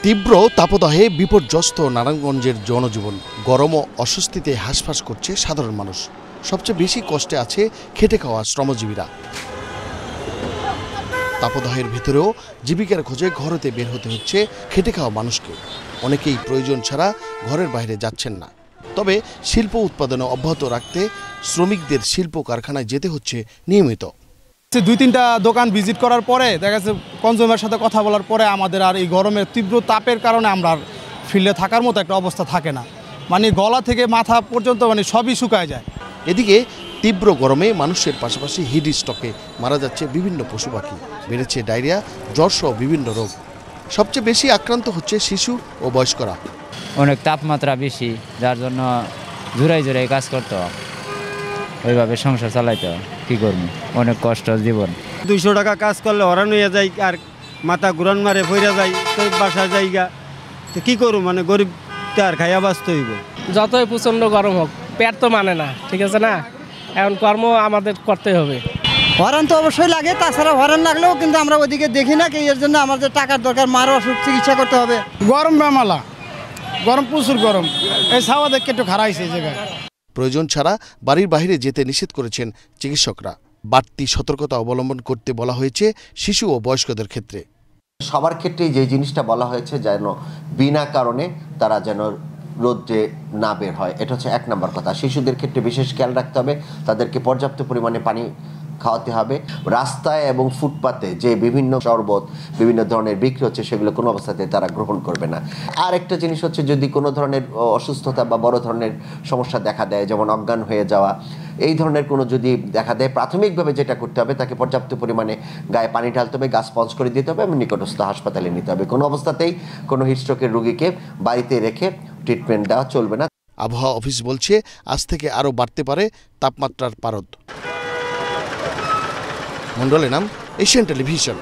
তীব্র তাপদাহে বিপর্যস্ত নারায়ণগঞ্জের জনজীবন। গরম ও অস্বস্তিতে হাঁসফাঁস করছে সাধারণ মানুষ। সবচেয়ে বেশি কষ্টে আছে খেটে খাওয়া শ্রমজীবীরা। তাপদাহের ভিতরেও জীবিকার খোঁজে ঘরেতে বের হতে হচ্ছে খেটে খাওয়া মানুষকে। অনেকেই প্রয়োজন ছাড়া ঘরের বাইরে যাচ্ছেন না। তবে শিল্প উৎপাদনে অব্যাহত রাখতে শ্রমিকদের শিল্প কারখানায় যেতে হচ্ছে নিয়মিত। 2-3টা দোকান ভিজিট করার পরে দেখা যাচ্ছে কনজিউমারের সাথে কথা বলার পরে আমাদের আর এই গরমের তীব্র তাপের কারণে আমরা আর ফিল্ডে থাকার মতো একটা অবস্থা থাকে না। মানে গলা থেকে মাথা পর্যন্ত মানে সবই শুকায় যায়। এদিকে তীব্র গরমে মানুষের পাশাপাশি হিট স্ট্রোকে মারা যাচ্ছে বিভিন্ন পশু পাখি। বেড়েছে ডায়রিয়া, জ্বরসহ বিভিন্ন রোগ। সবচেয়ে বেশি আক্রান্ত হচ্ছে শিশু ও বয়স্করা। অনেক তাপমাত্রা বেশি, যার জন্য জোড়াই জোড়াই কাজ করতে হয়, ওইভাবে সংসার চালাইতে হয়। কী করবো, অনেক কষ্ট জীবন। 200 টাকা কাজ করলে হরান হইয়া যায়, আর মাথা ঘুরান মারে ফইরা যায়, তো বাসা যাইগা। তো কী করবো, মানে গরিব তার খাইয়া বাঁচতে হইব। যতই প্রচণ্ড গরম হোক, পেট তো মানে না, ঠিক আছে না? এখন কর্ম আমাদের করতে হবে। হরান তো অবশ্যই লাগে, তাছাড়া হরান লাগলেও কিন্তু আমরা ওইদিকে দেখি না, এর জন্য আমাদের টাকার দরকার, মার অসুখ চিকিৎসা করতে হবে। গরম বেমালা, গরম প্রচুর গরম, এই ছাওয়া দেখে একটু খারাইছে এই জায়গায়। প্রয়োজন ছাড়া বাড়ির বাইরে যেতে নিষেধ করেছেন চিকিৎসকরা। বাড়তি সতর্কতা অবলম্বন করতে বলা হয়েছে শিশু ও বয়স্কদের ক্ষেত্রে। সবার ক্ষেত্রেই যে জিনিসটা বলা হয়েছে যেন বিনা কারণে তারা যেন রোদ্রে না বের হয়, এটা হচ্ছে 1 নম্বর কথা। শিশুদের ক্ষেত্রে বিশেষ খেয়াল রাখতে হবে, তাদেরকে পর্যাপ্ত পরিমাণে পানি খাওয়াতে হবে। রাস্তায় এবং ফুটপাতে যে বিভিন্ন শরবত বিভিন্ন ধরনের বিক্রি হচ্ছে, সেগুলো কোনো অবস্থাতে তারা গ্রহণ করবে না। আর একটা জিনিস হচ্ছে, যদি কোনো ধরনের অসুস্থতা বা বড় ধরনের সমস্যা দেখা দেয়, যেমন অজ্ঞান হয়ে যাওয়া, এই ধরনের কোনো যদি দেখা দেয়, প্রাথমিকভাবে যেটা করতে হবে, তাকে পর্যাপ্ত পরিমাণে গায়ে পানি ঢালতে হবে, গা স্পঞ্জ করে দিতে হবে এবং নিকটস্থ হাসপাতালে নিতে হবে। কোনো অবস্থাতেই কোনো হিটস্ট্রোকের রোগীকে বাড়িতে রেখে ট্রিটমেন্ট দেওয়া চলবে না। আবহাওয়া অফিস বলছে, আজ থেকে আরও বাড়তে পারে তাপমাত্রার পারদ। মন্ডলের নাম, এশিয়ান টেলিভিশন।